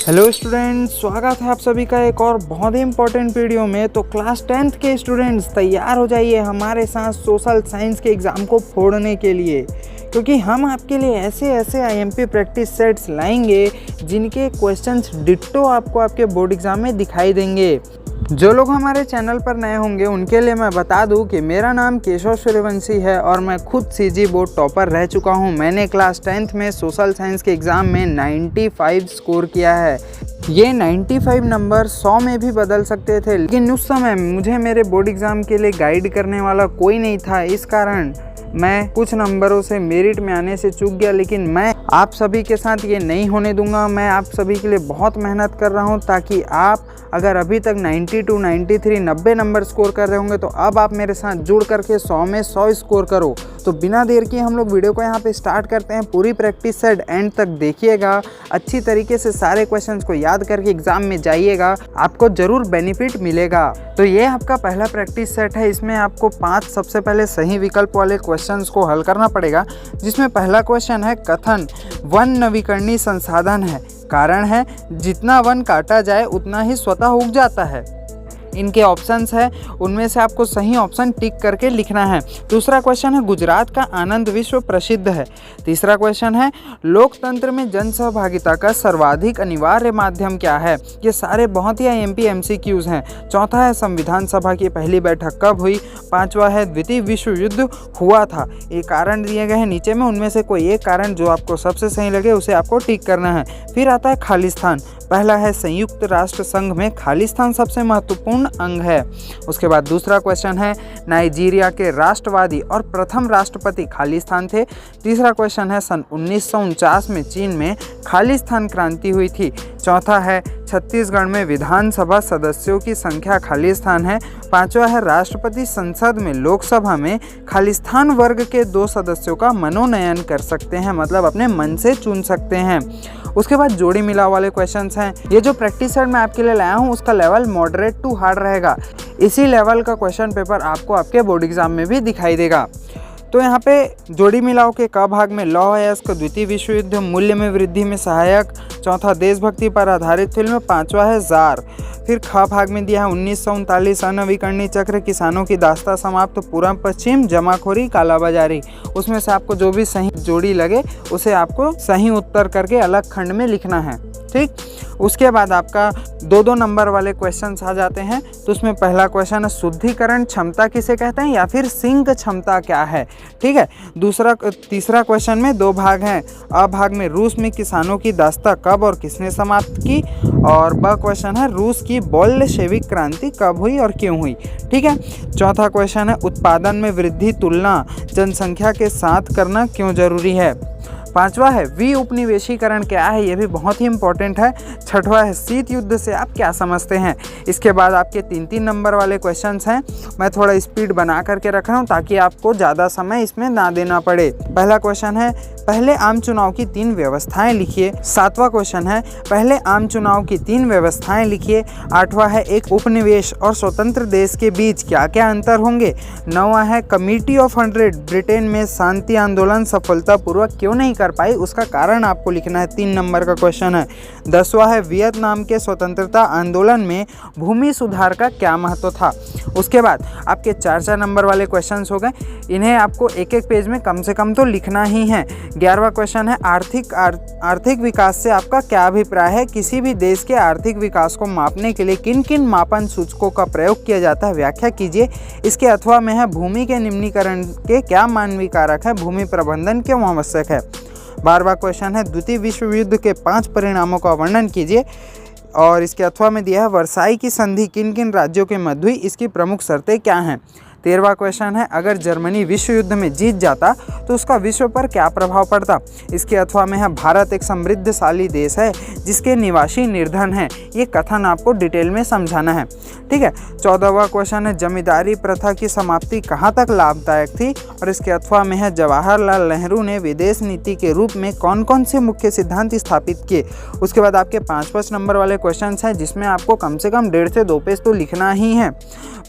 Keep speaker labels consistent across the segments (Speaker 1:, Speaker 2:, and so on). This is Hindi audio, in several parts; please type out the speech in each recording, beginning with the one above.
Speaker 1: हेलो स्टूडेंट्स, स्वागत है आप सभी का एक और बहुत ही इंपॉर्टेंट वीडियो में। तो क्लास 10th के स्टूडेंट्स तैयार हो जाइए हमारे साथ सोशल साइंस के एग्ज़ाम को फोड़ने के लिए, क्योंकि हम आपके लिए ऐसे ऐसे आईएमपी प्रैक्टिस सेट्स लाएंगे जिनके क्वेश्चंस डिट्टो आपको आपके बोर्ड एग्ज़ाम में दिखाई देंगे। जो लोग हमारे चैनल पर नए होंगे उनके लिए मैं बता दूं कि मेरा नाम केशव सूर्यवंशी है और मैं खुद सीजी बोर्ड टॉपर रह चुका हूं। मैंने क्लास 10th में सोशल साइंस के एग्ज़ाम में 95 स्कोर किया है। ये 95 नंबर 100 में भी बदल सकते थे, लेकिन उस समय मुझे मेरे बोर्ड एग्ज़ाम के लिए गाइड करने वाला कोई नहीं था। इस कारण मैं कुछ नंबरों से मेरिट में आने से चूक गया, लेकिन मैं आप सभी के साथ ये नहीं होने दूंगा। मैं आप सभी के लिए बहुत मेहनत कर रहा हूँ ताकि आप अगर अभी तक 92, 93, 90 नंबर स्कोर कर रहे होंगे तो अब आप मेरे साथ जुड़ करके 100 में 100 स्कोर करो। तो बिना देर किए हम लोग वीडियो को यहाँ पे स्टार्ट करते हैं। पूरी प्रैक्टिस सेट एंड तक देखिएगा, अच्छी तरीके से सारे क्वेश्चंस को याद करके एग्जाम में जाइएगा, आपको ज़रूर बेनिफिट मिलेगा। तो ये आपका पहला प्रैक्टिस सेट है। इसमें आपको 5 सबसे पहले सही विकल्प वाले क्वेश्चंस को हल करना पड़ेगा, जिसमें पहला क्वेश्चन है कथन वन नवीकरणीय संसाधन है। कारण है जितना वन काटा जाए उतना ही स्वतः उग जाता है। इनके ऑप्शंस है, उनमें से आपको सही ऑप्शन टिक करके लिखना है। दूसरा क्वेश्चन है गुजरात का आनंद विश्व प्रसिद्ध है। तीसरा क्वेश्चन है लोकतंत्र में जन सहभागिता का सर्वाधिक अनिवार्य माध्यम क्या है। ये सारे बहुत ही आईएमपी एमसीक्यूज हैं। चौथा है संविधान सभा की पहली बैठक कब हुई। पांचवा है द्वितीय विश्व युद्ध हुआ था। ये कारण दिए गए हैं नीचे में, उनमें से कोई एक कारण जो आपको सबसे सही लगे उसे आपको टिक करना है। फिर आता है खालिस्तान। पहला है संयुक्त राष्ट्र संघ में खालिस्तान सबसे महत्वपूर्ण अंग है। उसके बाद दूसरा क्वेश्चन है नाइजीरिया के राष्ट्रवादी और प्रथम राष्ट्रपति खालिस्तान थे। तीसरा क्वेश्चन है सन 1949 में चीन में खालिस्तान क्रांति हुई थी। चौथा है छत्तीसगढ़ में विधानसभा सदस्यों की संख्या खालिस्तान है। पांचवा है राष्ट्रपति संसद में लोकसभा में खालिस्तान वर्ग के 2 सदस्यों का मनोनयन कर सकते हैं, मतलब अपने मन से चुन सकते हैं। उसके बाद जोड़ी मिलाव वाले क्वेश्चंस हैं। ये जो प्रैक्टिस सेट मैं आपके लिए लाया हूँ उसका लेवल मॉडरेट टू हार्ड रहेगा। इसी लेवल का क्वेश्चन पेपर आपको आपके बोर्ड एग्जाम में भी दिखाई देगा। तो यहाँ पे जोड़ी मिलाव के क भाग में लौह अयस्क, द्वितीय विश्व युद्ध, मूल्य में वृद्धि में सहायक, चौथा देशभक्ति पर आधारित फिल्म, पांचवा है जार। फिर ख भाग में दिया है 1939 अनवीकरणीय चक्र, किसानों की दास्ता समाप्त, पूर्व पश्चिम, जमाखोरी, कालाबाजारी। उसमें से आपको जो भी सही जोड़ी लगे उसे आपको सही उत्तर करके अलग खंड में लिखना है, ठीक। उसके बाद आपका 2-2 नंबर वाले क्वेश्चंस आ जाते हैं। तो उसमें पहला क्वेश्चन है शुद्धिकरण क्षमता किसे कहते हैं या फिर सिंक क्षमता क्या है, ठीक है। तीसरा क्वेश्चन में 2 भाग हैं। अ भाग में रूस में किसानों की दास्ता कब और किसने समाप्त की, और ब क्वेश्चन है रूस की बोल्शेविक क्रांति कब हुई और क्यों हुई, ठीक है। चौथा क्वेश्चन है उत्पादन में वृद्धि तुलना जनसंख्या के साथ करना क्यों जरूरी है। पांचवा है वी उपनिवेशीकरण क्या है, ये भी बहुत ही इंपॉर्टेंट है। छठवा है शीत युद्ध से आप क्या समझते हैं। इसके बाद आपके 3-3 नंबर वाले क्वेश्चंस हैं। मैं थोड़ा स्पीड बना करके रख रहा हूँ ताकि आपको ज़्यादा समय इसमें ना देना पड़े। पहला क्वेश्चन है पहले आम चुनाव की 3 व्यवस्थाएं लिखिए। 7वां क्वेश्चन है पहले आम चुनाव की 3 व्यवस्थाएं लिखिए। 8वां है एक उपनिवेश और स्वतंत्र देश के बीच क्या क्या अंतर होंगे। 9वां है कमिटी ऑफ 100 ब्रिटेन में शांति आंदोलन सफलतापूर्वक क्यों नहीं कर पाई, उसका कारण आपको लिखना है। 3 नंबर का क्वेश्चन है। 10वां है वियतनाम के स्वतंत्रता आंदोलन में भूमि सुधार का क्या महत्व था। उसके बाद आपके 4-4 नंबर वाले क्वेश्चंस हो गए। इन्हें आपको एक-एक पेज में कम से कम तो लिखना ही है। 11वां क्वेश्चन है आर्थिक विकास से आपका क्या अभिप्राय है। किसी भी देश के आर्थिक विकास को मापने के लिए किन किन मापन सूचकों का प्रयोग किया जाता है, व्याख्या कीजिए। इसके अथवा में है भूमि के निम्नीकरण के क्या मानवीय कारक है, भूमि प्रबंधन क्यों आवश्यक है। 12वां क्वेश्चन है द्वितीय विश्व युद्ध के 5 परिणामों का वर्णन कीजिए, और इसके अथवा में दिया है वर्साई की संधि किन किन राज्यों के मध्य हुई, इसकी प्रमुख शर्तें क्या हैं। 13वां क्वेश्चन है अगर जर्मनी विश्व युद्ध में जीत जाता तो उसका विश्व पर क्या प्रभाव पड़ता। इसके अथवा में है भारत एक समृद्धशाली देश है जिसके निवासी निर्धन हैं। ये कथन आपको डिटेल में समझाना है, ठीक है। 14वां क्वेश्चन है जमींदारी प्रथा की समाप्ति कहाँ तक लाभदायक थी, और इसके अथवा में है जवाहरलाल नेहरू ने विदेश नीति के रूप में कौन कौन से मुख्य सिद्धांत स्थापित किए। उसके बाद आपके 5-5 नंबर वाले क्वेश्चन हैं जिसमें आपको कम से कम 1.5 से 2 पेज तो लिखना ही है।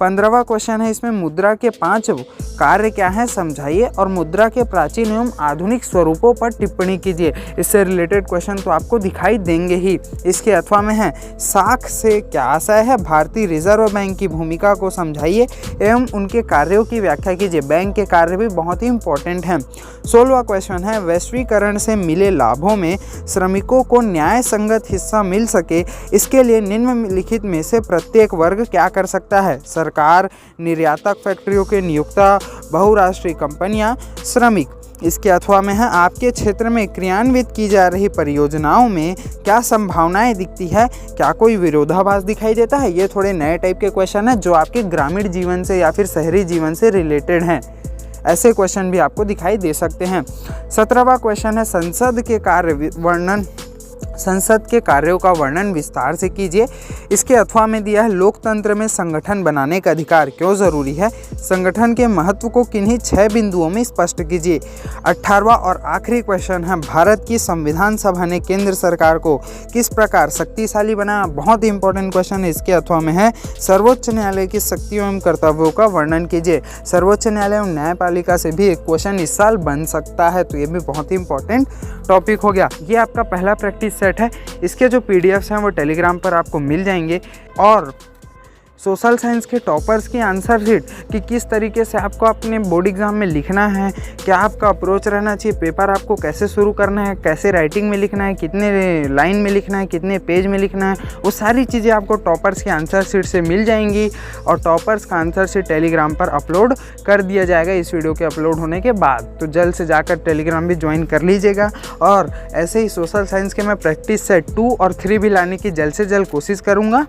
Speaker 1: 15वां क्वेश्चन है इसमें मुद्रा मुद्रा के 5 कार्य क्या हैं समझाइए और मुद्रा के प्राचीन एवं आधुनिक स्वरूपों पर टिप्पणी कीजिए। इससे रिलेटेड क्वेश्चन तो आपको दिखाई देंगे ही। इसके अथवा में है साख से क्या आशय है, भारतीय रिजर्व बैंक की भूमिका को समझाइए एवं उनके कार्यों की व्याख्या कीजिए। बैंक के कार्य भी बहुत ही इंपॉर्टेंट हैं। 16वां क्वेश्चन है वैश्वीकरण से मिले लाभों में श्रमिकों को न्याय संगत हिस्सा मिल सके, इसके लिए निम्नलिखित में से प्रत्येक वर्ग क्या कर सकता है। सरकार, निर्यातक फैक्ट्रियों के नियोक्ता, बहुराष्ट्रीय कंपनियां, श्रमिक। इसके अथवा में है आपके क्षेत्र में क्रियान्वित की जा रही परियोजनाओं में क्या संभावनाएं दिखती है, क्या कोई विरोधाभास दिखाई देता है। ये थोड़े नए टाइप के क्वेश्चन हैं जो आपके ग्रामीण जीवन से या फिर शहरी जीवन से रिलेटेड हैं। ऐसे क्वेश्चन भी आपको दिखाई दे सकते हैं। 17वां क्वेश्चन है संसद के कार्यों का वर्णन विस्तार से कीजिए। इसके अथवा में दिया है लोकतंत्र में संगठन बनाने का अधिकार क्यों जरूरी है, संगठन के महत्व को किन्हीं 6 बिंदुओं में स्पष्ट कीजिए। 18वां और आखिरी क्वेश्चन है भारत की संविधान सभा ने केंद्र सरकार को किस प्रकार शक्तिशाली बनाया। बहुत ही इंपॉर्टेंट क्वेश्चन है। इसके अथवा में है सर्वोच्च न्यायालय की शक्तियों एवं कर्तव्यों का वर्णन कीजिए। सर्वोच्च न्यायालय एवं न्यायपालिका से भी एक क्वेश्चन इस साल बन सकता है, तो ये भी बहुत ही इंपॉर्टेंट टॉपिक हो गया। ये आपका पहला प्रैक्टिस सेट है। इसके जो पीडीएफ्स हैं वो टेलीग्राम पर आपको मिल जाएंगे। और सोशल साइंस के टॉपर्स की आंसर शीट कि किस तरीके से आपको अपने बोर्ड एग्जाम में लिखना है, क्या आपका अप्रोच रहना चाहिए, पेपर आपको कैसे शुरू करना है, कैसे राइटिंग में लिखना है, कितने लाइन में लिखना है, कितने पेज में लिखना है, वो सारी चीज़ें आपको टॉपर्स की आंसर शीट से मिल जाएंगी। और टॉपर्स का आंसर शीट टेलीग्राम पर अपलोड कर दिया जाएगा इस वीडियो के अपलोड होने के बाद। तो जल्द से जाकर टेलीग्राम भी ज्वाइन कर लीजिएगा। और ऐसे ही सोशल साइंस के मैं प्रैक्टिस सेट 2 और 3 भी लाने की जल्द से जल्द कोशिश करूँगा।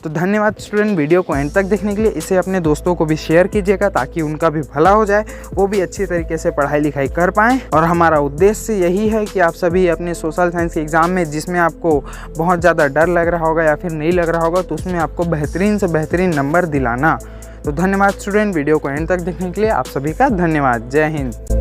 Speaker 1: तो धन्यवाद स्टूडेंट, वीडियो को एंड तक देखने के लिए। इसे अपने दोस्तों को भी शेयर कीजिएगा ताकि उनका भी भला हो जाए, वो भी अच्छी तरीके से पढ़ाई लिखाई कर पाएँ। और हमारा उद्देश्य यही है कि आप सभी अपने सोशल साइंस के एग्ज़ाम में जिसमें आपको बहुत ज़्यादा डर लग रहा होगा या फिर नहीं लग रहा होगा, तो उसमें आपको बेहतरीन से बेहतरीन नंबर दिलाना। तो धन्यवाद स्टूडेंट, वीडियो को एंड तक देखने के लिए आप सभी का धन्यवाद। जय हिंद।